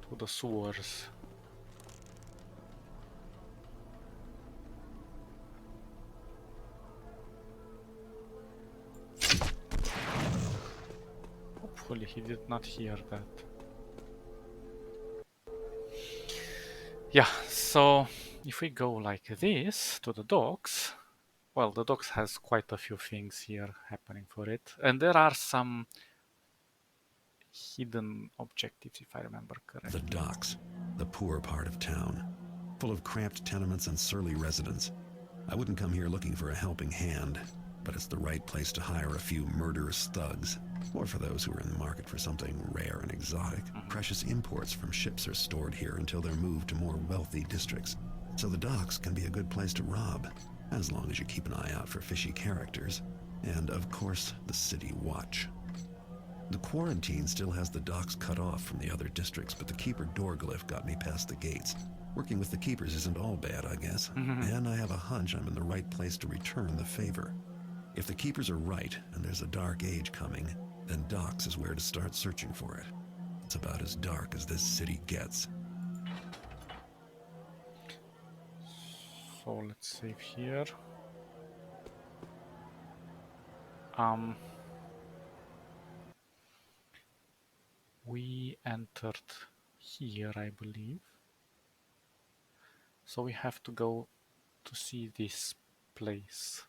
to the sewers. Hopefully he did not hear that. Yeah, so if we go like this to the docks, well, the docks has quite a few things here happening for it. And there are some hidden objectives, if I remember correctly. The docks, the poor part of town, full of cramped tenements and surly residents. I wouldn't come here looking for a helping hand, but it's the right place to hire a few murderous thugs, or for those who are in the market for something rare and exotic. Precious imports from ships are stored here until they're moved to more wealthy districts. So the docks can be a good place to rob, as long as you keep an eye out for fishy characters, and of course, the city watch. The quarantine still has the docks cut off from the other districts, but the Keeper door glyph got me past the gates. Working with the Keepers isn't all bad, I guess. And I have a hunch I'm in the right place to return the favor. If the Keepers are right, and there's a dark age coming, then docks is where to start searching for it. It's about as dark as this city gets. So let's save here. We entered here, I believe. So we have to go to see this place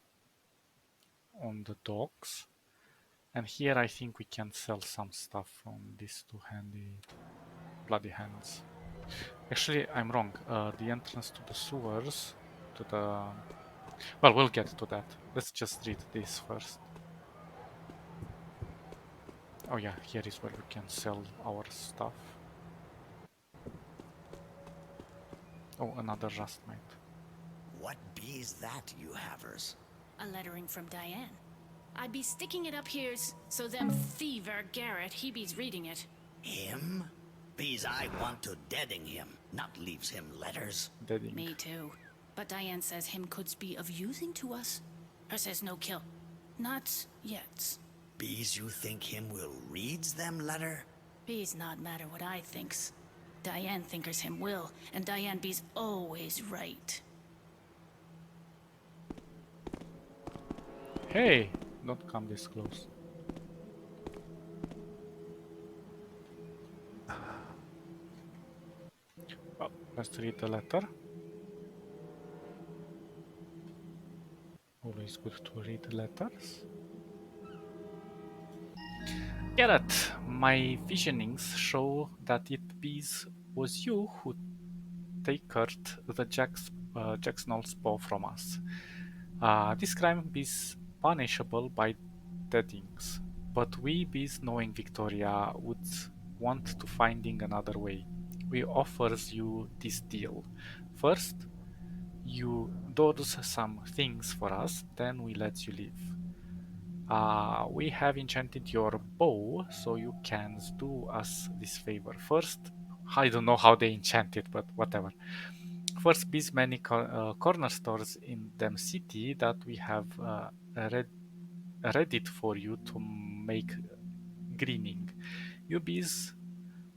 on the docks. And here I think we can sell some stuff from these two bloody hands. Actually, I'm wrong. The entrance to the sewers, to the... Well, we'll get to that. Let's just read this first. Oh yeah, here is where we can sell our stuff. Oh, another rust mite. What be's that, you havers? A lettering from Diane. I'd be sticking it up here so them thiever Garrett, he be's reading it. Him? Be's I want to deading him, not leaves him letters. Deading. Me too. But Diane says him could's be of using to us. Her says no kill. Not yet. Be's you think him will reads them letter? Be's not matter what I thinks. Diane thinkers him will, and Diane be's always right. Hey! Don't come this close. Well, let's read the letter. Always good to read letters. Garrett, my visionings show that it was you who takered the Jackson's paw from us. This crime is punishable by deadings, but we bees knowing Victoria would want to finding another way. We offers you this deal. First, you does some things for us, then we let you live. We have enchanted your bow, so you can do us this favor. First, I don't know how they enchant it, but whatever. First, these many corner stores in them city that we have read it for you to make greening. You bees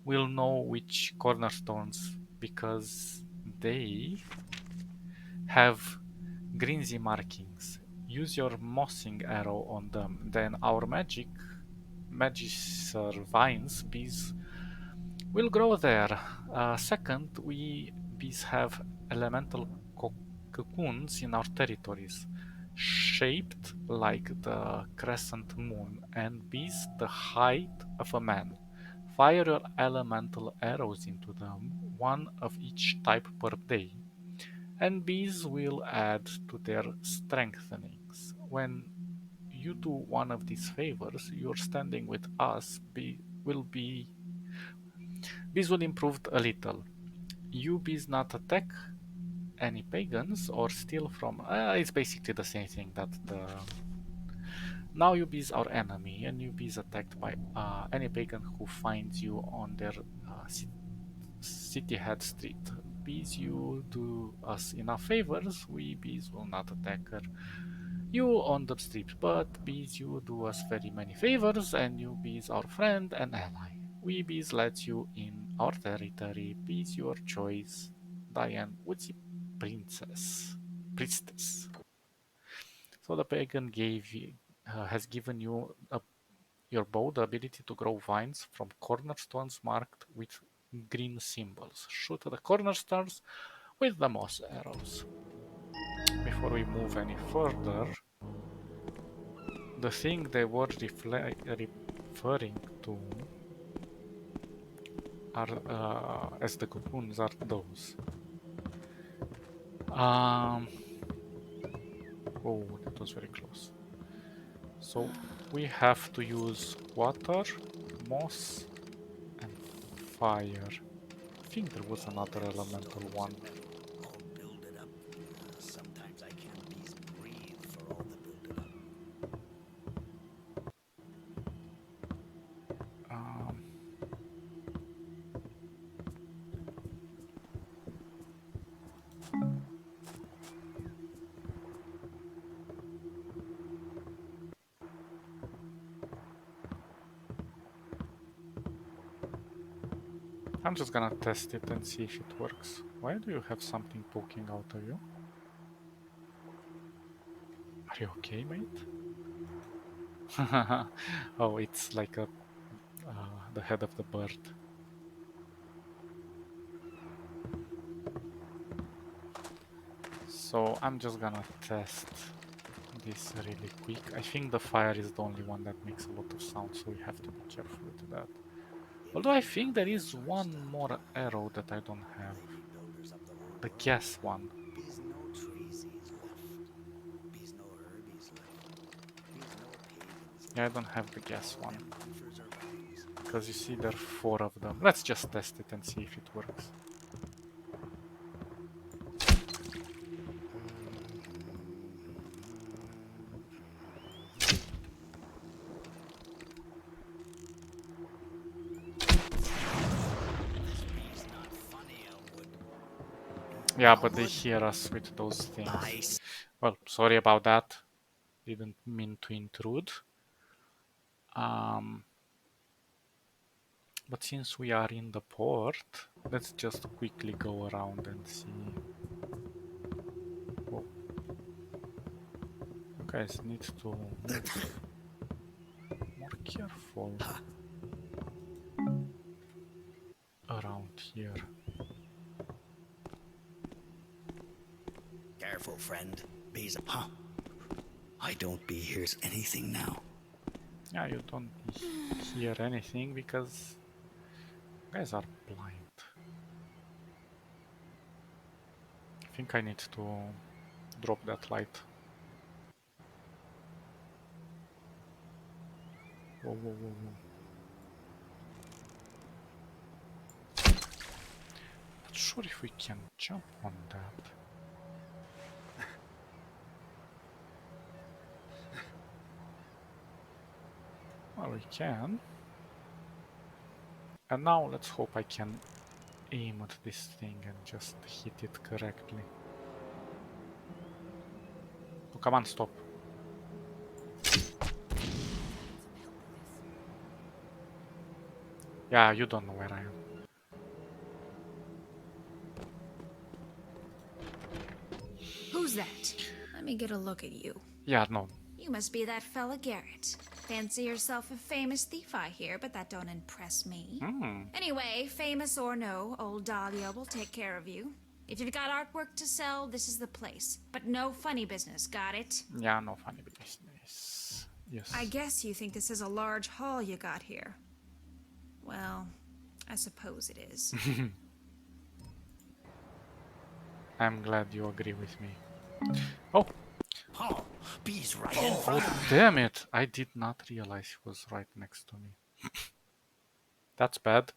will know which cornerstones because they have greensy markings. Use your mossing arrow on them. Then our magic vines bees will grow there. Second, we bees have elemental cocoons in our territories, shaped like the crescent moon, and bees the height of a man. Fire your elemental arrows into them, one of each type per day, and bees will add to their strengthenings. When you do one of these favors, your standing with us bees will improve a little. You bees not attack any pagans or steal from. It's basically the same thing that the. Now you bees are enemy, and you bees attacked by any pagan who finds you on their city head street. Bees you do us enough favors, we bees will not attack you on the street, but bees you do us very many favors, and you bees our friend and ally. We bees let you in our territory, bees your choice. Diane Woodsy priestess. So the pagan has given you your bow the ability to grow vines from cornerstones marked with green symbols. Shoot the cornerstones with the moss arrows. Before we move any further, the thing they were referring to are as the cocoons are those. Oh, that was very close. So we have to use water, moss, and fire. I think there was another elemental one. All builded up. Sometimes I can't bees breathe for all the builded up. I'm just gonna test it and see if it works. Why do you have something poking out of you? Are you okay, mate? Oh, it's like a the head of the bird. So I'm just gonna test this really quick. I think the fire is the only one that makes a lot of sound, so we have to be careful with that. Although I think there is one more arrow that I don't have. The gas one. Bees no trees left. Bees no herbies left. Bees no pagans. Yeah, I don't have the gas one. Them reefers are bodies. Because you see there are 4 of them. Let's just test it and see if it works. Yeah, but they hear us with those things. Well, sorry about that. Didn't mean to intrude. But since we are in the port, let's just quickly go around and see. Whoa. You guys need to move more careful around here. Careful, friend. Bees. Huh? I don't be hears anything now. Yeah, you don't hear anything because you guys are blind. I think I need to drop that light. Whoa, whoa, whoa, whoa. Not sure if we can jump on that. Well, we can. And now let's hope I can aim at this thing and just hit it correctly. Oh, come on, stop. Yeah, you don't know where I am. Who's that? Let me get a look at you. Yeah, no. You must be that fella Garrett. Fancy yourself a famous thief, I hear, but that don't impress me. Anyway, famous or no, old Dahlia will take care of you. If you've got artwork to sell, this is the place. But no funny business, got it? Yeah, no funny business. Yes. I guess you think this is a large haul you got here. Well, I suppose it is. I'm glad you agree with me. Oh! Oh, Bees right in front of me. Damn it! I did not realize he was right next to me. That's bad.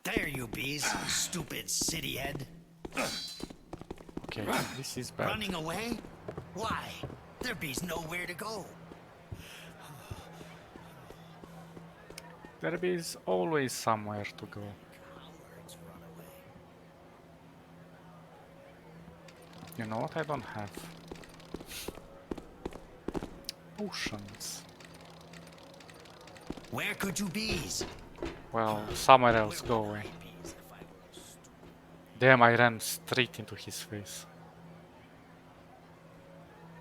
There you bees, stupid city head. Okay, this is bad. Running away? Why? There bees nowhere to go. There is always somewhere to go. You know what I don't have? Potions. Where could you bees? Well, somewhere else, go away. Damn, I ran straight into his face.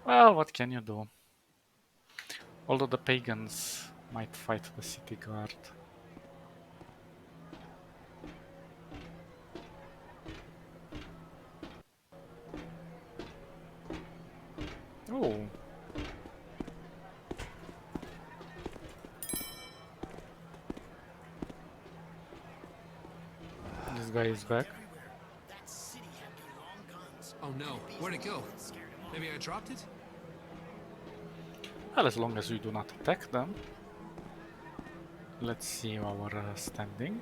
Well, what can you do? Although the pagans might fight the city guard. Oh. This guy is back. Oh no, where'd it go? Maybe I dropped it? Well, as long as we do not attack them. Let's see our standing.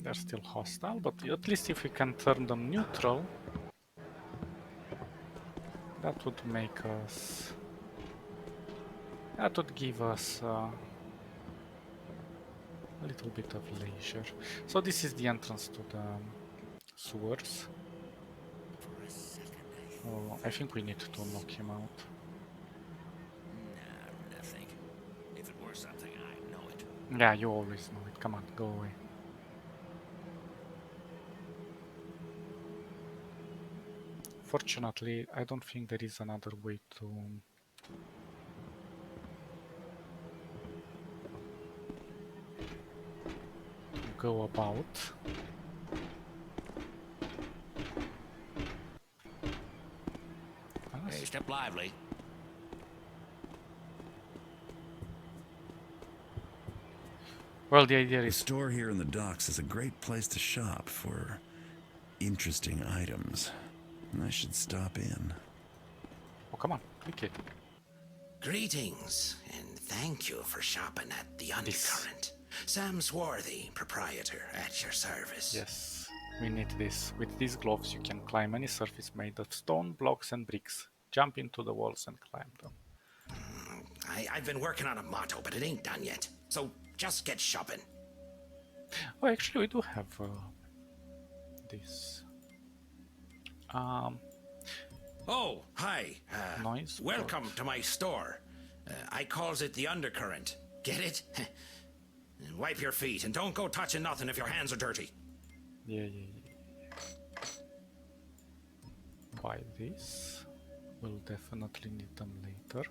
They're still hostile, but at least if we can turn them neutral, that would make us... That would give us a little bit of leisure. So this is the entrance to the sewers. Oh, I think we need to knock him out. Yeah, you always know it. Come on, go away. Fortunately, I don't think there is another way to go about. Hey, step lively. Well, the idea The is... store here in the docks is a great place to shop for interesting items. I should stop in. Oh, come on, click it. Greetings, and thank you for shopping at the Undercurrent. Sam Swarthy, proprietor, at your service. Yes, we need this. With these gloves, you can climb any surface made of stone, blocks, and bricks. Jump into the walls and climb them. I've been working on a motto, but it ain't done yet. So just get shopping. Oh, actually, we do have this. Oh, hi. Noise. Welcome to my store. I calls it the Undercurrent. Get it? And wipe your feet and don't go touching nothing if your hands are dirty. Yeah. Buy this. We'll definitely need them later.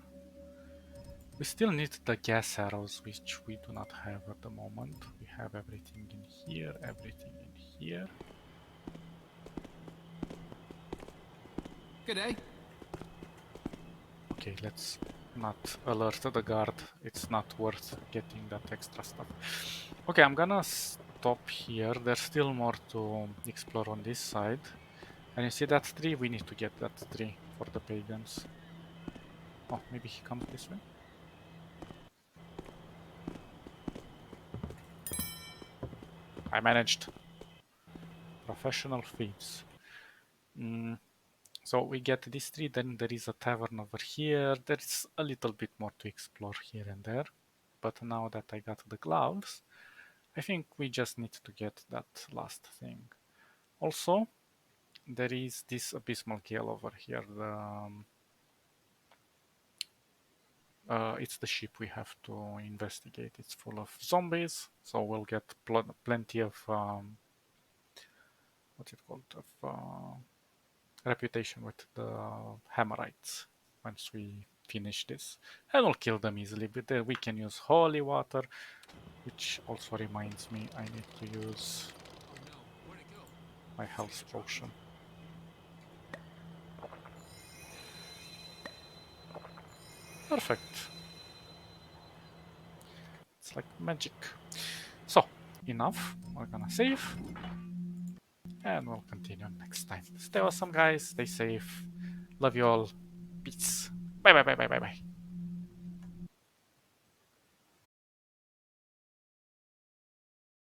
We still need the gas arrows, which we do not have at the moment. We have everything in here, everything in here. Good day. Okay, let's not alert the guard. It's not worth getting that extra stuff. Okay, I'm gonna stop here. There's still more to explore on this side. And you see that tree? We need to get that tree for the pagans. Oh, maybe he comes this way? I managed. Professional thieves. So we get this tree, then there is a tavern over here. There's a little bit more to explore here and there. But now that I got the gloves, I think we just need to get that last thing. Also, there is this abysmal gale over here. It's the ship we have to investigate. It's full of zombies, so we'll get plenty of what's it called? Of reputation with the Hammerites once we finish this, and we'll kill them easily. But then we can use holy water, which also reminds me I need to use my health potion. Perfect. It's like magic. So, enough. We're gonna save. And we'll continue next time. Stay awesome, guys. Stay safe. Love you all. Peace. Bye bye bye bye bye bye.